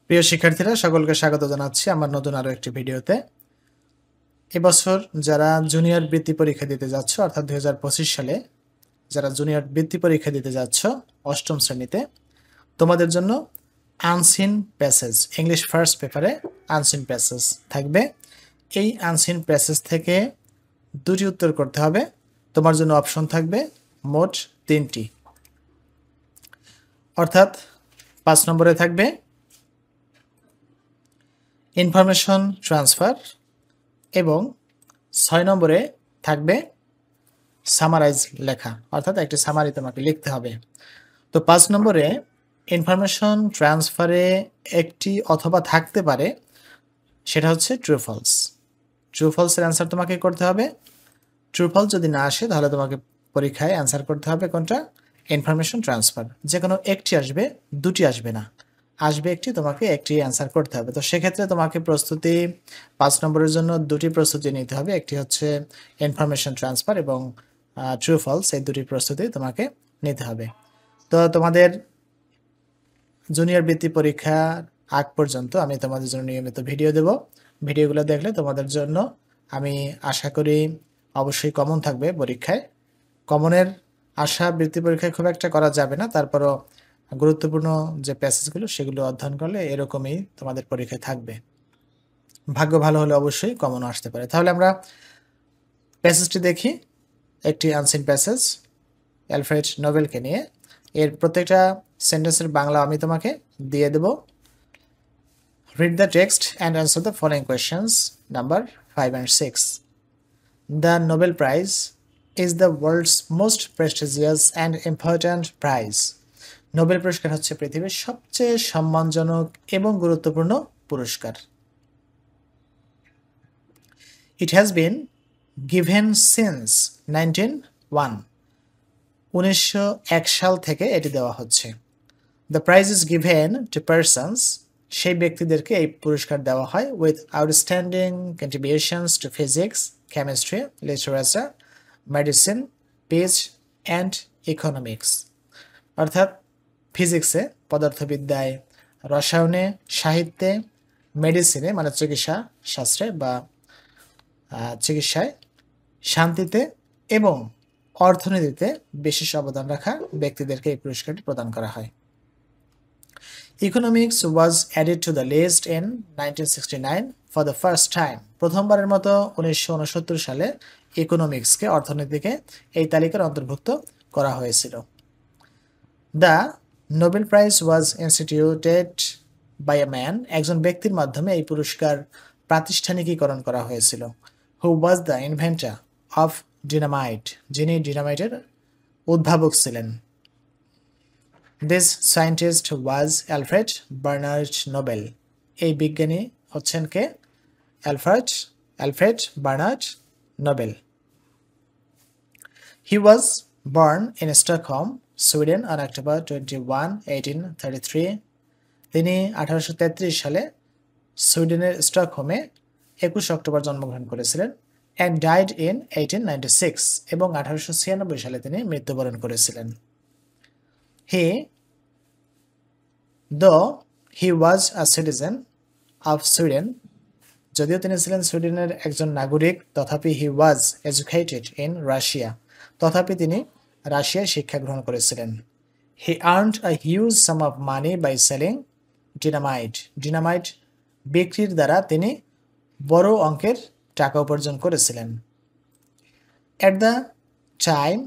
প্রিয় শিক্ষার্থীরা সকলকে স্বাগত জানাচ্ছি আমার নতুন আরো একটি ভিডিওতে। এবছর যারা জুনিয়র বৃত্তি পরীক্ষা দিতে যাচ্ছ অর্থাৎ 2025 সালে যারা জুনিয়র বৃত্তি পরীক্ষা দিতে যাচ্ছ অষ্টম শ্রেণীতে, তোমাদের জন্য আনসিন প্যাসেজ ইংলিশ ফার্স্ট পেপারে আনসিন প্যাসেজ থাকবে। এই আনসিন প্যাসেজ থেকে দুটি উত্তর করতে হবে। তোমার জন্য অপশন থাকবে মোট 3টি, অর্থাৎ 5 নম্বরে থাকবে ইনফরমেশন ট্রান্সফার এবং 6 নম্বরে থাকবে সামারাইজ লেখা, অর্থাৎ একটি সামারি তোমাকে লিখতে হবে। তো 5 নম্বরে ইনফরমেশন ট্রান্সফারে একটি অথবা থাকতে পারে, সেটা হচ্ছে ট্রু ফলস। ট্রু ফলসের অ্যান্সার তোমাকে করতে হবে। ট্রু ফলস যদি না আসে তাহলে তোমাকে পরীক্ষায় অ্যান্সার করতে হবে কোনটা, ইনফরমেশন ট্রান্সফার। যে কোনো একটি আসবে, দুটি আসবে না, আসবে একটি, তোমাকে একটি অ্যান্সার করতে হবে। তো সেক্ষেত্রে তোমাকে প্রস্তুতি 5 নম্বরের জন্য দুটি প্রস্তুতি নিতে হবে, একটি হচ্ছে ইনফরমেশন ট্রান্সফার এবং ট্রু ফলস, এই দুটি প্রস্তুতি তোমাকে নিতে হবে। তো তোমাদের জুনিয়র বৃত্তি পরীক্ষার আগ পর্যন্ত আমি তোমাদের জন্য নিয়মিত ভিডিও দেব। ভিডিওগুলো দেখলে তোমাদের জন্য আমি আশা করি অবশ্যই কমন থাকবে পরীক্ষায়। কমনের আশা বৃত্তি পরীক্ষায় খুব একটা করা যাবে না, তারপরও গুরুত্বপূর্ণ যে প্যাসেজগুলো সেগুলো অধ্যয়ন করলে এরকমই তোমাদের পরীক্ষায় থাকবে। ভাগ্য ভালো হলে অবশ্যই কমনও আসতে পারে। তাহলে আমরা প্যাসেজটি দেখি। একটি আনসিন প্যাসেজ অ্যালফ্রেড নোবেলকে নিয়ে। এর প্রত্যেকটা সেন্টেন্সের বাংলা আমি তোমাকে দিয়ে দেব। Read the text and answer the following questions, number 5 and 6. The Nobel Prize is the world's most prestigious and important prize. Nobel পুরস্কার হচ্ছে পৃথিবীর সবচেয়ে সম্মানজনক এবং গুরুত্বপূর্ণ পুরস্কার। It has been given since 1901. 1901 সাল থেকে এটি দেওয়া হচ্ছে। The prize is given to persons, সেই ব্যক্তিদেরকে এই পুরস্কার দেওয়া হয়, with outstanding contributions to physics, chemistry, literature, medicine, peace and economics. অর্থাৎ ফিজিক্সে, পদার্থবিদ্যায়, রসায়নে, সাহিত্যে, মেডিসিনে মানে চিকিৎসা শাস্ত্রে বা চিকিৎসায়, শান্তিতে এবং অর্থনীতিতে বিশেষ অবদান রাখা ব্যক্তিদেরকে এই পুরস্কারটি প্রদান করা হয়। Economics was added to the list in 1969 for the first time. প্রথমবারের মতো 1969 সালে ইকোনমিক্সকে, অর্থনীতিকে এই তালিকার অন্তর্ভুক্ত করা হয়েছিল। The Nobel Prize was instituted by a man, একজন ব্যক্তির মাধ্যমে এই পুরস্কার প্রাতিষ্ঠানিকীকরণ করা হয়েছিল, who was the inventor of dynamite, যিনি ডিনামাইটের উদ্ভাবক ছিলেন। This scientist was Alfred Bernard Nobel. এই বিজ্ঞানী হচ্ছেন কে? Alfred Bernard Nobel. He was born in Stockholm, Sweden on October 21, 1833. তিনি 1833 সালে সুইডেনের স্টকহোমে 21 অক্টোবর জন্মগ্রহণ করেছিলেন, and died in 1896, এবং 1896 সালে তিনি মৃত্যুবরণ করেছিলেন। Though he was a citizen of Sweden, যদিও তিনি ছিলেন সুইডেনের একজন নাগরিক, তথাপি he was educated in Russia, তথাপি তিনি রাশিয়ায় শিক্ষা গ্রহণ করেছিলেন। He earned a huge sum of money by selling dynamite. Dynamite বিক্রির দ্বারা তিনি বড় অঙ্কের টাকা উপার্জন করেছিলেন। At the time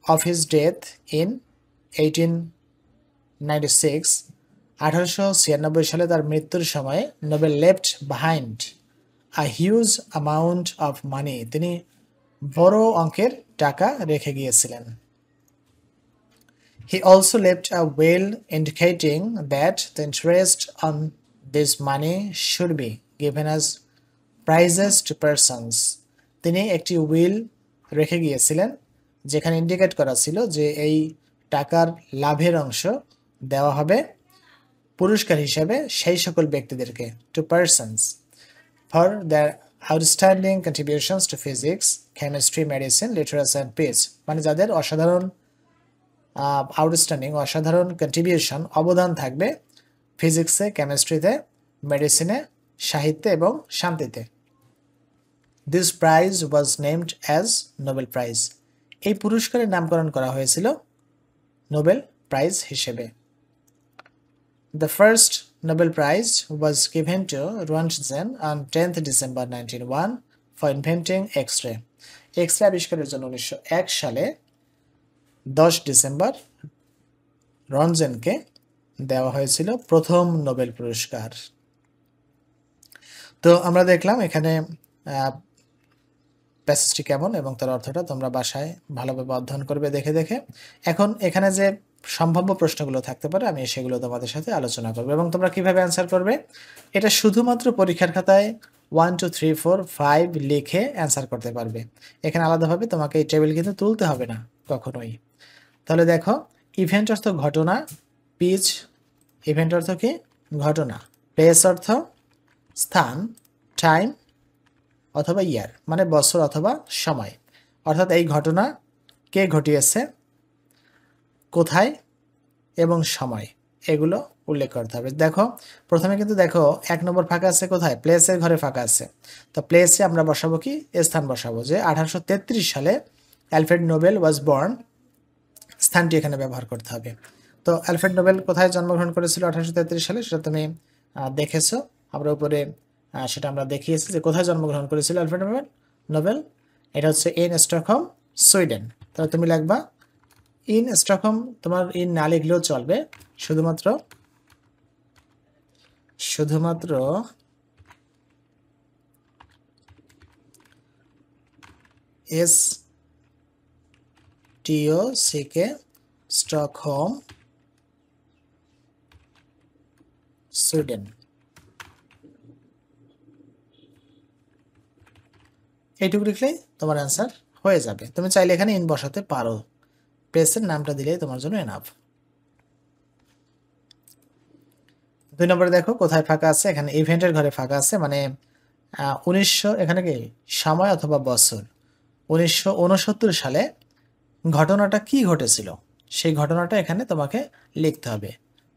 of his death in 1896, 1896 সালে তার মৃত্যুর সময়ে Nobel left behind a huge amount of money, তিনি বড় অঙ্কের টাকা রেখে গিয়েছিলেন। He also left a will indicating that the interest on this money should be given as prizes to persons. তিনি একটি উইল রেখে গিয়েছিলেন যেখানে ইন্ডিকেট করা ছিল যে এই টাকার লাভের অংশ দেওয়া হবে পুরস্কার হিসেবে সেই সকল ব্যক্তিদেরকে, to persons, for their outstanding contributions to physics, chemistry, medicine, literature and peace. মানে যাদের অসাধারণ অসাধারণ কন্ট্রিবিউশন, অবদান থাকবে ফিজিক্সে, কেমিস্ট্রিতে, মেডিসিনে, সাহিত্যে এবং শান্তিতে। This prize was named as Nobel prize. এই পুরস্কারের নামকরণ করা হয়েছিল নোবেল প্রাইজ হিসেবে। The first Nobel Prize was given to Röntgen on 10th December 1901 for inventing X-ray. X-ray আবিষ্কারের জন্য 1901 সালে 10 ডিসেম্বর রনজেনকে দেওয়া হয়েছিল প্রথম নোবেল পুরস্কার। তো আমরা দেখলাম এখানে প্যাসেজটি কেমন এবং তার অর্থটা তোমরা বাসায় ভালোভাবে অধ্যয়ন করবে দেখে দেখে। এখন এখানে যে সম্ভাব্য প্রশ্নগুলো থাকতে পারে আমি সেগুলো তোমাদের সাথে আলোচনা করব এবং তোমরা কিভাবে অ্যান্সার করবে এটা শুধুমাত্র পরীক্ষার খাতায় 1 2 3 4 5 লিখে অ্যান্সার করতে পারবে। এখানে আলাদাভাবে তোমাকে এই টেবিল কিন্তু তুলতে হবে না কখনোই। তাহলে দেখো, ইভেন্ট অর্থ ঘটনা, পিচ ইভেন্ট অর্থ কি ঘটনা, প্লেস অর্থ স্থান, টাইম অথবা ইয়ার মানে বছর অথবা সময়, অর্থাৎ এই ঘটনা কে ঘটিয়েছে, কোথায় এবং সময়, এগুলো উল্লেখ করতে হবে। দেখো প্রথমে কিন্তু দেখো 1 নম্বর ফাঁকা আছে, কোথায় প্লেসের ঘরে ফাঁকা আছে। তো প্লেসে আমরা বসাবো কি স্থান বসাবো, যে 1833 সালে অ্যালফ্রেড নোবেল ওয়াজ বর্ন, স্থানটি এখানে ব্যবহার করতে হবে। তো অ্যালফ্রেড নোবেল কোথায় জন্মগ্রহণ করেছিল 1833 সালে সেটা তুমি দেখেছো, আমরা উপরে সেটা আমরা দেখিয়েছি যে কোথায় জন্মগ্রহণ করেছিল অ্যালফ্রেড নোবেল। এটা হচ্ছে ইন স্টকহোম, সুইডেন। তাহলে তুমি লিখবা ইন স্টকহোম, তোমার ইন না লিখলেও চলবে, শুধুমাত্র STOCK স্টকহোম, সুইডেন। এইটুকু লিখলেই তোমার অ্যান্সার হয়ে যাবে। তুমি চাইলে এখানে ইন বসাতে পারো, প্লেসের নামটা দিলেই তোমার জন্য এনাফ। 2 নম্বরে দেখো কোথায় ফাঁকা আছে, এখানে ইভেন্টের ঘরে ফাঁকা আছে, মানে 1900 এখানে কি সময় অথবা বছর, 1969 সালে ঘটনাটা কি ঘটেছিল সেই ঘটনাটা এখানে তোমাকে লিখতে হবে।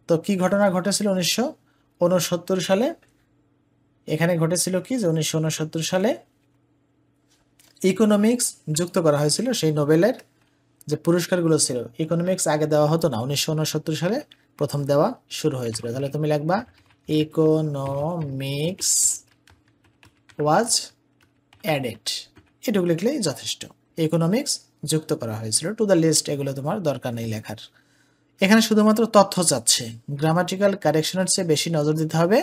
তো কি ঘটনা ঘটেছিল 1969 সালে, এখানে ঘটেছিল কি যে 1969 সালে ইকোনমিক্স যুক্ত করা হয়েছিল সেই নোবেলের যে পুরস্কারগুলো ছিল। ইকোনমিক্স আগে দেওয়া হতো না, 1969 সালে প্রথম দেওয়া শুরু হয়েছিল। তাহলে তুমি লিখবা ইকোনমিক্স ওয়াজ অ্যাডেড, এটুকু লিখলেই যথেষ্ট। ইকোনমিক্স যুক্ত করা হয়েছিল টু দ্য লিস্ট, এগুলো তোমার দরকার নেই লেখার। এখানে শুধুমাত্র তথ্য চাচ্ছে, গ্রামাটিক্যাল কারেকশনের চেয়ে বেশি নজর দিতে হবে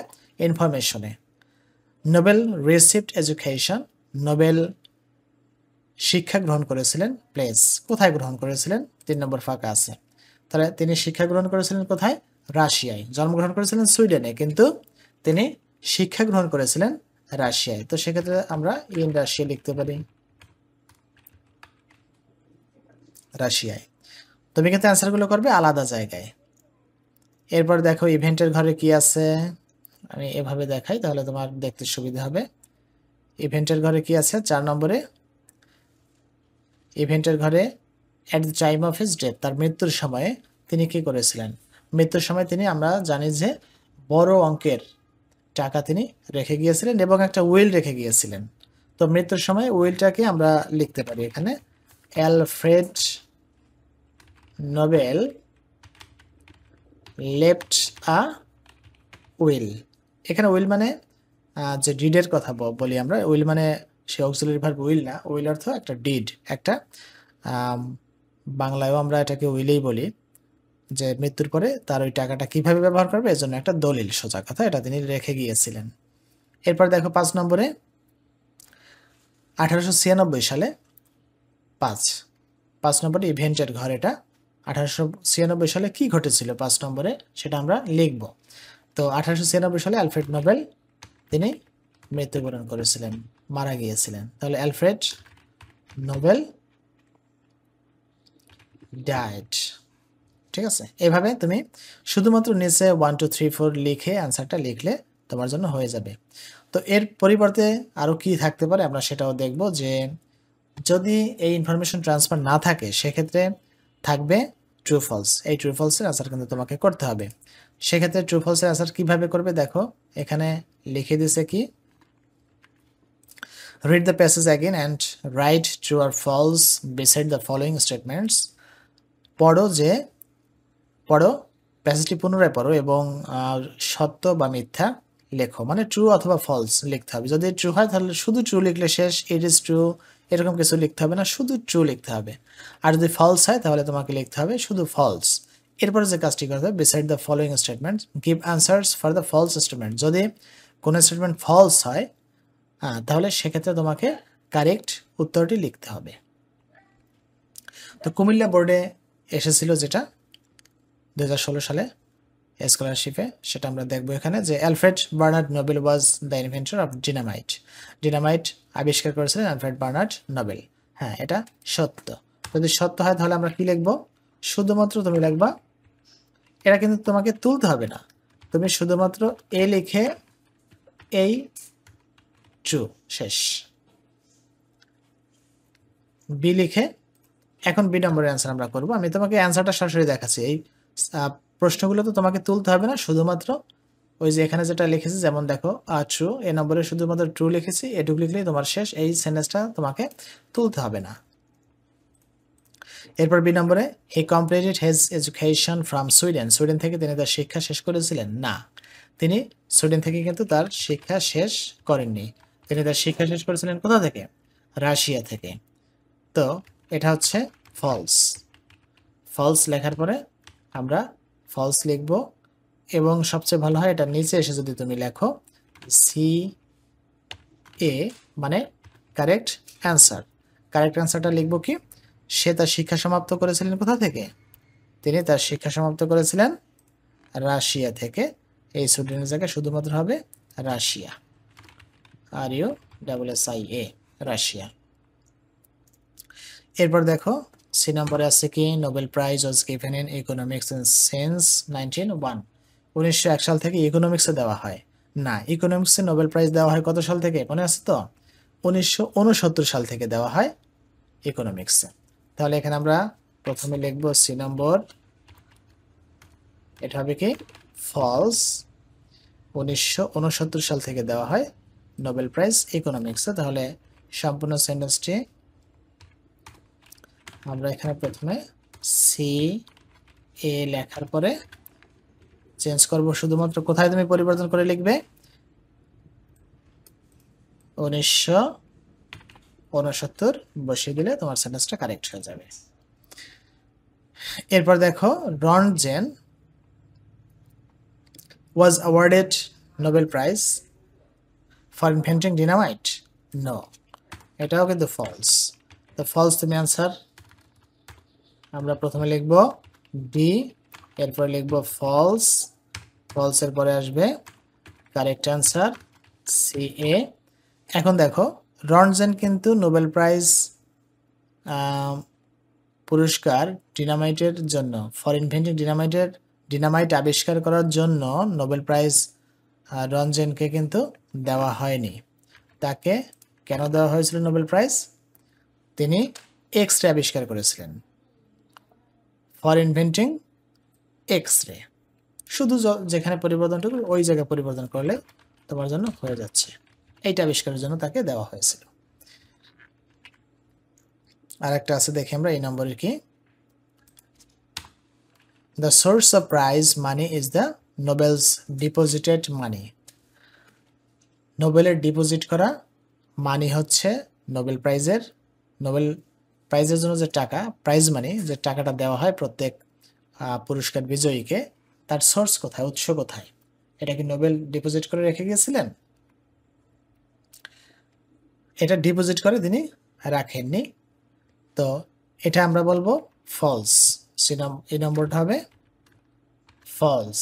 ইনফরমেশনে। নোবেল রিসিভড এডুকেশন, নোবেল শিক্ষা গ্রহণ করেছিলেন, প্লেস কোথায় গ্রহণ করেছিলেন 3 নম্বর ফাঁকা আছে। তাহলে তিনি শিক্ষা গ্রহণ করেছিলেন কোথায়, রাশিয়ায়। জন্মগ্রহণ করেছিলেন সুইডেনে, কিন্তু তিনি শিক্ষা গ্রহণ করেছিলেন রাশিয়ায়। তো সেক্ষেত্রে আমরা ইন রাশিয়া লিখতে পারি, রাশিয়ায়। তুমি কিন্তু অ্যান্সারগুলো করবে আলাদা জায়গায়। এরপর দেখো ইভেন্টের ঘরে কি আছে, আমি এভাবে দেখাই তাহলে তোমার দেখতে সুবিধা হবে। ইভেন্টের ঘরে কি আছে 4 নম্বরে, ইভেন্টের ঘরে at the time of his death, তার মৃত্যুর সময়ে তিনি কি করেছিলেন। মৃত্যুর সময় তিনি, আমরা জানি যে বড় অঙ্কের টাকা তিনি রেখে গিয়েছিলেন এবং একটা উইল রেখে গিয়েছিলেন। তো মৃত্যুর সময় উইলটাকে আমরা লিখতে পারি এখানে Alfred Nobel left a will. এখানে উইল মানে যে ডিডের কথা বলি আমরা, উইল মানে সে অক্সিলারি ভার্ব উইল না, উইল অর্থ একটা ডিড, একটা বাংলায়ও আমরা এটাকে উইলেই বলি, যে মৃত্যুর পরে তার ওই টাকাটা কিভাবে ব্যবহার করবে এজন্য একটা দলিল, সোজা কথা, এটা তিনি রেখে গিয়েছিলেন। এরপর দেখো 5 নম্বরে 1896 সালে 5 নম্বরে ইভেন্টের ঘর, এটা 1896 সালে কি ঘটেছিল 5 নম্বরে সেটা আমরা লিখব। তো 1896 সালে অ্যালফ্রেড নোবেল তিনি মৃত্যুবরণ করেছিলেন, মারা গিয়েছিলেন। তাহলে অ্যালফ্রেড নোবেল ডায়েড, ঠিক আছে। এভাবে তুমি শুধুমাত্র নিচে 1 2 3 4 লিখে অ্যান্সারটা লিখলে তোমার জন্য হয়ে যাবে। তো এর পরিবর্তে আরও কি থাকতে পারে আমরা সেটাও দেখব, যে যদি এই ইনফরমেশন ট্রান্সফার না থাকে সেক্ষেত্রে থাকবে ট্রু ফলস। এই ট্রু ফলসের অ্যান্সার কিন্তু তোমাকে করতে হবে। সেক্ষেত্রে ট্রু ফলসের অ্যান্সার কিভাবে করবে দেখো, এখানে লিখে দিছে কি, read the passage again and write true or false beside the following statements. পড়ো প্যাসেজটি পুনরায় পড়ো এবং সত্য বা মিথ্যা লেখো, মানে ট্রু অথবা ফলস লিখতে হবে। যদি ট্রু হয় তাহলে শুধু ট্রু লিখলে শেষ, ইট ইজ ট্রু এরকম কিছু লিখতে হবে না, শুধু ট্রু লিখতে হবে। আর যদি ফলস হয় তাহলে তোমাকে লিখতে হবে শুধু ফলস। এরপরে যে কাজটি করতে হবে, beside the following statement give answers for the false statement. যদি কোনো স্টেটমেন্ট ফলস হয় তাহলে সেক্ষেত্রে তোমাকে কারেক্ট উত্তরটি লিখতে হবে। তো কুমিল্লা বোর্ডে এসেছিল যেটা 2016 সালে স্কলারশিপে, সেটা আমরা দেখবো এখানে, যে Alfred Bernard Nobel was the inventor of dynamite. Dynamite আবিষ্কার করেছিলেন অ্যালফ্রেড বার্নার্ড নোবেল। হ্যাঁ, এটা সত্য। যদি সত্য হয় তাহলে আমরা কি লিখবো, শুধুমাত্র তুমি লিখবা, এটা কিন্তু তোমাকে তুলতে হবে না, তুমি শুধুমাত্র এ লিখে এই ট্রু শেষ, বি লিখে। এখন বি নম্বরের অ্যান্সার আমরা করব। আমি তোমাকে অ্যান্সারটা সরাসরি দেখাচ্ছি, এই প্রশ্নগুলো তো তোমাকে তুলতে হবে না, শুধুমাত্র ওই যে এখানে যেটা লিখেছি, যেমন দেখো ট্রু, এ নম্বরে শুধুমাত্র ট্রু লিখেছি, এটুকু লিখলেই তোমার শেষ, এই সেন্টেন্সটা তোমাকে তুলতে হবে না। এরপর বি নম্বরে, হি completed his education from Sweden. Sweden থেকে তিনি তার শিক্ষা শেষ করেছিলেন না, তিনি সুইডেন থেকে কিন্তু তার শিক্ষা শেষ করেননি, তিনি তার শিক্ষা শেষ করেছিলেন কোথা থেকে, রাশিয়া থেকে। তো এটা হচ্ছে ফলস। ফলস লেখার পরে আমরা ফলস লিখব, এবং সবচেয়ে ভালো হয় এটা নিচে এসে যদি তুমি লেখো সি এ, মানে কারেক্ট অ্যান্সার। কারেক্ট অ্যান্সারটা লিখবো কি, সে তার শিক্ষা সমাপ্ত করেছিলেন কোথা থেকে, তিনি তার শিক্ষা সমাপ্ত করেছিলেন রাশিয়া থেকে। এই সুইডেনের জায়গায় শুধুমাত্র হবে রাশিয়া, RUSSIA, রাশিয়া। এরপর দেখো সি নম্বরে আছে কি, Nobel prize was given in economics since 1901। 1901 সাল থেকে ইকোনমিক্সে দেওয়া হয় না, ইকোনমিক্সে নোবেল প্রাইজ দেওয়া হয় কত সাল থেকে মনে আছে তো, 1969 সাল থেকে দেওয়া হয় ইকোনমিক্সে। তাহলে এখানে আমরা প্রথমে লিখব সি নম্বর, এটা হবে কি ফলস, 1969 সাল থেকে দেওয়া হয় নোবেল প্রাইজ ইকোনমিক্সে। তাহলে সম্পূর্ণ সেন্টেন্সটি আমরা এখানে প্রথমে সি এ লেখার পরে চেঞ্জ করব, শুধুমাত্র কোথায় তুমি পরিবর্তন করে লিখবে, 1969 বসিয়ে দিলে তোমার সেন্টেন্সটা কারেক্ট হয়ে যাবে। এরপর দেখো, Roentgen was awarded Nobel prize for inventing dynamite. No, এটাও কিন্তু ফলস। তো ফলস তুমি আনসার আমরা প্রথমে লিখব বি, এরপরে লিখব ফলস, ফলসের পরে আসবে কারেক্ট অ্যান্সার সি এ। এখন দেখো, রনজেন কিন্তু নোবেল প্রাইজ পুরস্কার ডিনামাইটের জন্য, ফর ইনভেন্টিং ডিনামাইট আবিষ্কার করার জন্য নোবেল প্রাইজ রনজেনকে কিন্তু দেওয়া হয়নি। তাকে কেন দেওয়া হয়েছিল নোবেল প্রাইজ, তিনি এক্স রে আবিষ্কার করেছিলেন, ফর ইনভেন্টিং এক্স রে। শুধু যেখানে পরিবর্তনটুকু ওই জায়গায় পরিবর্তন করলে তোমার জন্য হয়ে যাচ্ছে, এইটা আবিষ্কারের জন্য তাকে দেওয়া হয়েছিল। আর একটা আছে দেখি আমরা এই নম্বরের কি, the source of prize money is the Nobel's deposited money. নোবেলের ডিপোজিট করা মানি হচ্ছে নোবেল প্রাইজের জন্য যে টাকা, প্রাইজ মানি, যে টাকাটা দেওয়া হয় প্রত্যেক পুরস্কার বিজয়ীকে, তার সোর্স কোথায়, উৎস কোথায়, এটা কি নোবেল ডিপোজিট করে রেখে গিয়েছিলেন, এটা ডিপোজিট করে তিনি রাখেননি। তো এটা আমরা বলবো ফলস, এই নম্বরটা হবে ফলস।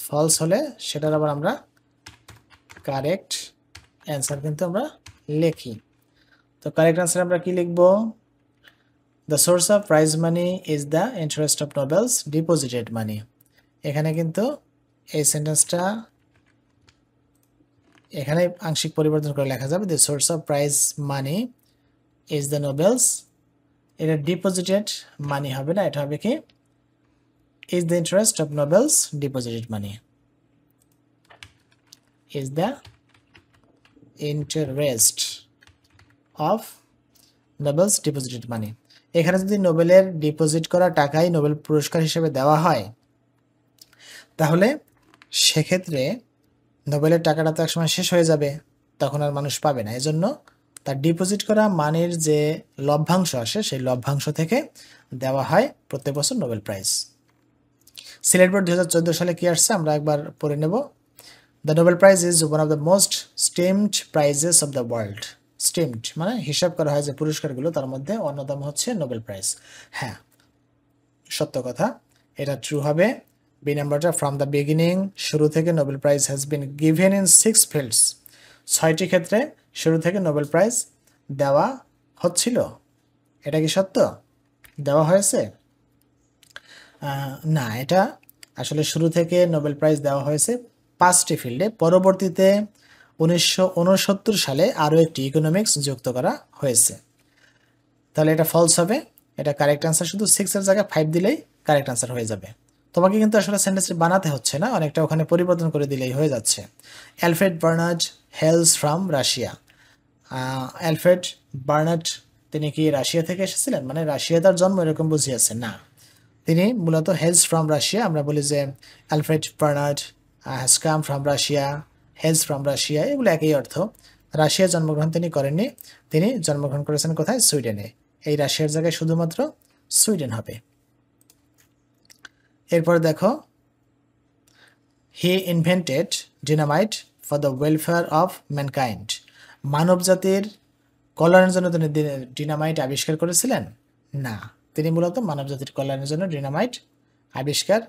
ফলস হলে সেটার আবার আমরা কারেক্ট অ্যান্সার কিন্তু আমরা লিখি। তো কারেক্ট অ্যান্সার আমরা কি লিখব, the source of prize money is the interest of Nobel's deposited money. এখানে কিন্তু এই সেন্টেন্সটা এখানে আংশিক পরিবর্তন করে লেখা যাবে, the source of prize money is the Nobel's এটা ডিপোজিটেড মানি হবে না, এটা হবে কি is the interest of Nobel's deposited money, is the interest of Nobel's deposited money. এখানে যদি নোবেলের ডিপোজিট করা টাকাই নোবেল পুরস্কার হিসেবে দেওয়া হয় তাহলে সেক্ষেত্রে নোবেলের টাকাটা তো একসময় শেষ হয়ে যাবে, তখন আর মানুষ পাবে না। এজন্য তার ডিপোজিট করা মানির যে লভ্যাংশ আসে সেই লভ্যাংশ থেকে দেওয়া হয় প্রত্যেক বছর নোবেল প্রাইজ। সিলেট বোর্ড 2014 সালে কি আসছে আমরা একবার পড়ে নেব। The Nobel prize is one of the most steamed prices of the world. Steamed মানে হিসাব করা হয় যে পুরস্কারগুলো, তার মধ্যে অন্যতম হচ্ছে নোবেল প্রাইজ। হ্যাঁ, সত্য কথা, এটা ট্রু হবে। বি নাম্বারটা, ফ্রম দ্য বিগিনিং, শুরু থেকে Nobel prize has been given in 6 fields. 6টি ক্ষেত্রে শুরু থেকে নোবেল প্রাইজ দেওয়া হচ্ছিল। এটা কি সত্য? দেওয়া হয়েছে? না, এটা আসলে শুরু থেকে নোবেল প্রাইজ দেওয়া হয়েছে 5টি ফিল্ডে। পরবর্তীতে 1969 সালে আরও একটি ইকোনমিক্স যুক্ত করা হয়েছে। তাহলে এটা ফলস হবে। এটা কারেক্ট অ্যান্সার, শুধু 6 এর জায়গায় 5 দিলেই কারেক্ট অ্যান্সার হয়ে যাবে। তোমাকে কিন্তু আসলে সেন্টেন্সটি বানাতে হচ্ছে না, অনেকটা ওখানে পরিবর্তন করে দিলেই হয়ে যাচ্ছে। Alfred Bernard hails from Russia. Alfred Bernard তিনি কি রাশিয়া থেকে এসেছিলেন, মানে রাশিয়া তার জন্ম এরকম বুঝিয়েছে? না, তিনি মূলত হেলস ফ্রম রাশিয়া। আমরা বলি যে Alfred Bernard has come from Russia, hails from Russia, এগুলো একই অর্থ। রাশিয়া জন্মগ্রহণ তিনি করেননি, তিনি জন্মগ্রহণ করেছেন কোথায়? সুইডেনে। এই রাশিয়ার জায়গায় শুধুমাত্র সুইডেন হবে। এরপর দেখো, he invented dynamite for the welfare of mankind. মানব জাতির কল্যাণের জন্য তিনি ডিনামাইট আবিষ্কার করেছিলেন? না, তিনি মূলত মানব জাতির কল্যাণের জন্য ডিনামাইট আবিষ্কার,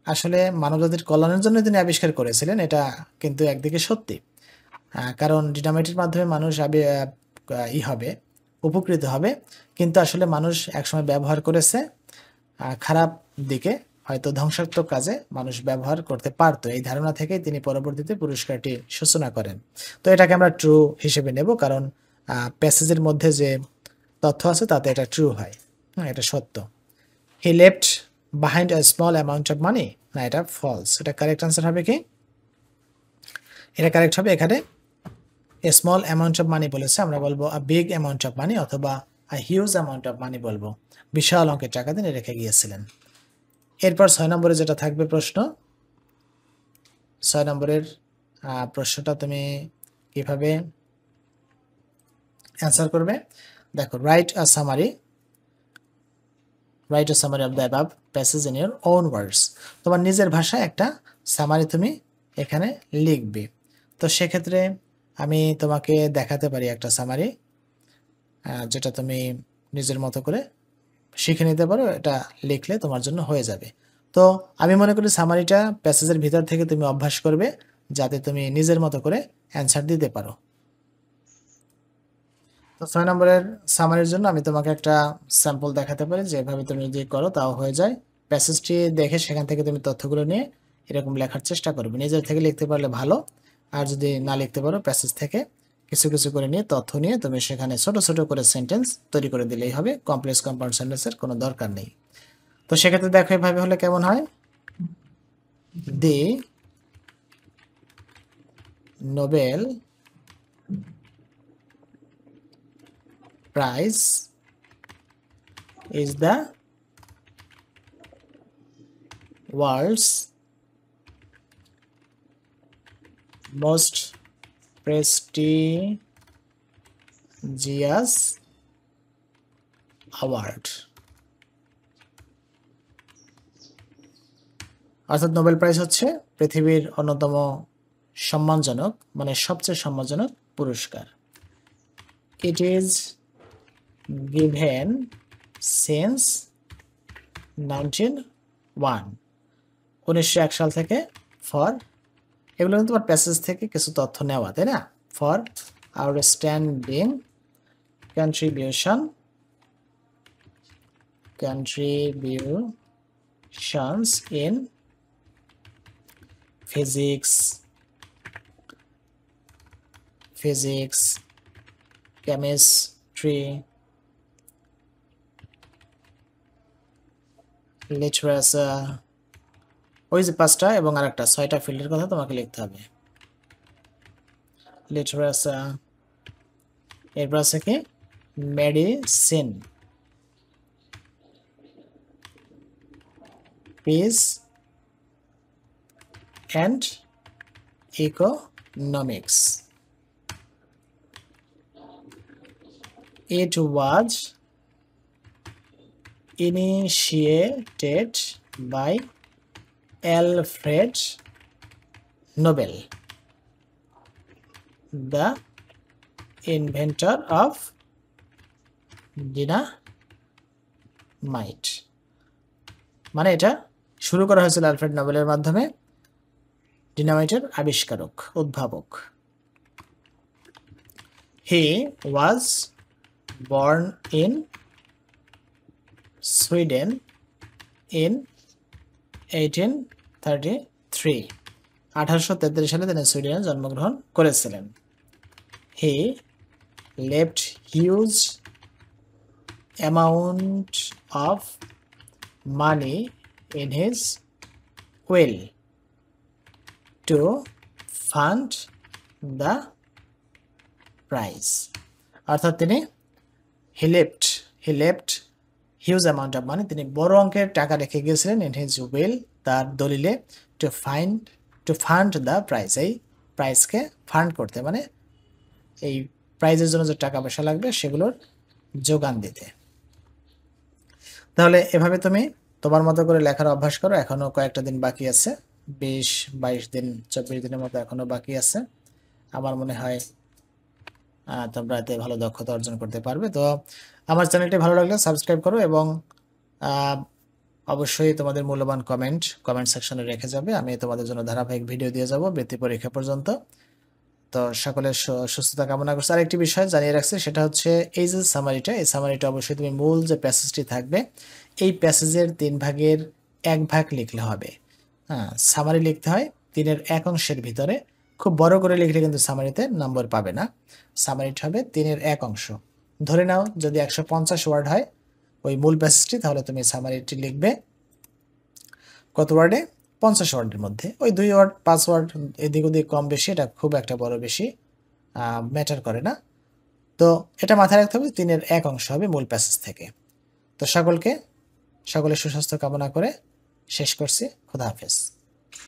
আসলে মানব জাতির কল্যাণের জন্য তিনি আবিষ্কার করেছিলেন, এটা কিন্তু একদিকে সত্যি। কারণ ডিনামাইটের মাধ্যমে মানুষ হবে, উপকৃত হবে, কিন্তু আসলে মানুষ একসময় ব্যবহার করেছে খারাপ দিকে, হয়তো ধ্বংসাত্মক কাজে মানুষ ব্যবহার করতে পারতো। এই ধারণা থেকেই তিনি পরবর্তীতে পুরস্কারটি সূচনা করেন। তো এটাকে আমরা ট্রু হিসেবে নেব, কারণ প্যাসেজের মধ্যে যে তথ্য আছে তাতে এটা ট্রু হয়, এটা সত্য। He left behind a small amount of মানি। না, এটা ফলস। এটা কারেক্ট আনসার হবে কি? এটা কারেক্ট হবে। এখানে a small amount of money বলেছে, আমরা বলবো a big amount of money অথবা a huge amount of money বলবো। বিশাল অঙ্কের টাকা তিনি রেখে গিয়েছিলেন। এরপর 6 নম্বরে যেটা থাকবে প্রশ্ন, 6 নম্বরের প্রশ্নটা তুমি কিভাবে অ্যান্সার করবে? দেখো, write a summary of the above passage in your own words. তোমার নিজের ভাষায় একটা সামারি তুমি এখানে লিখবে। তো সেক্ষেত্রে আমি তোমাকে দেখাতে পারি একটা সামারি, যেটা তুমি নিজের মতো করে শিখে নিতে পারো, এটা লিখলে তোমার জন্য হয়ে যাবে। তো আমি মনে করি সামারিটা প্যাসেজের ভিতর থেকে তুমি অভ্যাস করবে, যাতে তুমি নিজের মতো করে অ্যান্সার দিতে পারো। তো 6 নম্বরের সামারির জন্য আমি তোমাকে একটা স্যাম্পল দেখাতে পারি, যেভাবে তুমি যদি করো তাও হয়ে যায়। প্যাসেজটি দেখে সেখান থেকে তুমি তথ্যগুলো নিয়ে এরকম লেখার চেষ্টা করবে। নিজের থেকে লিখতে পারলে ভালো, আর যদি না লিখতে পারো প্যাসেজ থেকে কিছু কিছু করে নিয়ে তথ্য নিয়ে তুমি সেখানে ছোট ছোট করে সেন্টেন্স তৈরি করে দিলেই হবে। কমপ্লেক্স কম্পাউন্ড সেন্টেন্সের কোনো দরকার নেই। তো সেক্ষেত্রে দেখো এভাবে হলে কেমন হয়। The Nobel prize is the world's most prestigious award। অর্থাৎ নোবেল প্রাইজ হচ্ছে পৃথিবীর অন্যতম সম্মানজনক, মানে সবচেয়ে সম্মানজনক পুরস্কার। ইট ইজ গিভেন সিন্স 1901 সাল থেকে ফর, এগুলো কিন্তু তোমার প্যাসেজ থেকে কিছু তথ্য নেওয়া, তাই না? For outstanding contributions in physics, chemistry, লিটারাস ওই যে 5টা এবং আরেকটা 6টা ফিল্ডের কথা তোমাকে লিখতে হবে। লিটারাস এরপর আছে কি medicine, piece and economics. It was initiated by Alfred Nobel, the inventor of dynamite. মানে এটা শুরু করা হয়েছিল আলফ্রেড নোবেলের মাধ্যমে, ডিনামাইটের আবিষ্কারক, উদ্ভাবক। He was born in Sweden in 1833. 1833 সালে তিনি সুইডেনে জন্মগ্রহণ করেছিলেন। He left huge amount of money in his will to fund the prize. অর্থাৎ তিনি he left huge amount of money, তিনি বড় অঙ্কের টাকা রেখে গিয়েছিলেন in his will, তার দলিলে, to fund the prize, এই প্রাইজকে ফান্ড করতে, মানে এই প্রাইজের জন্য যে টাকা পয়সা লাগবে সেগুলোর যোগান দিতে। তাহলে এভাবে তুমি তোমার মতো করে লেখার অভ্যাস করো। এখনো কয়েকটা দিন বাকি আছে, 20-22 দিন 24 দিনের মতো এখনো বাকি আছে। আমার মনে হয় তোমরা এতে ভালো দক্ষতা অর্জন করতে পারবে। তো আমার চ্যানেলটি ভালো লাগলে সাবস্ক্রাইব করো এবং অবশ্যই তোমাদের মূল্যবান কমেন্ট সেকশনে রেখে যাবে। আমি তোমাদের জন্য ধারাবাহিক ভিডিও দিয়ে যাব বৃত্তি পরীক্ষা পর্যন্ত। তো সকলের সুস্থতা কামনা করছি। আরেকটি বিষয় জানিয়ে রাখছি, সেটা হচ্ছে এই যে সামারিটা, এই সামারিটা অবশ্যই তুমি মূল যে প্যাসেজটি থাকবে এই প্যাসেজের 3 ভাগের 1 ভাগ লিখলে হবে। হ্যাঁ, সামারি লিখতে হয় 3-এর 1 অংশের ভিতরে। খুব বড় করে লিখলে কিন্তু সামারিতে নম্বর পাবে না। সামারিটা হবে 3-এর 1 অংশ। ধরে নাও যদি 150 ওয়ার্ড হয় ওই মূল প্যাসেজটি, তাহলে তুমি সামারিটি লিখবে কত ওয়ার্ডে? 50 ওয়ার্ডের মধ্যে। ওই 2 ওয়ার্ড 5 ওয়ার্ড এদিক ওদিক কম বেশি, এটা খুব একটা বড় বেশি ম্যাটার করে না। তো এটা মাথায় রাখতে হবে 3-এর 1 অংশ হবে মূল প্যাসেজ থেকে। তো সকলের সুস্বাস্থ্য কামনা করে শেষ করছি। খোদা হাফেজ।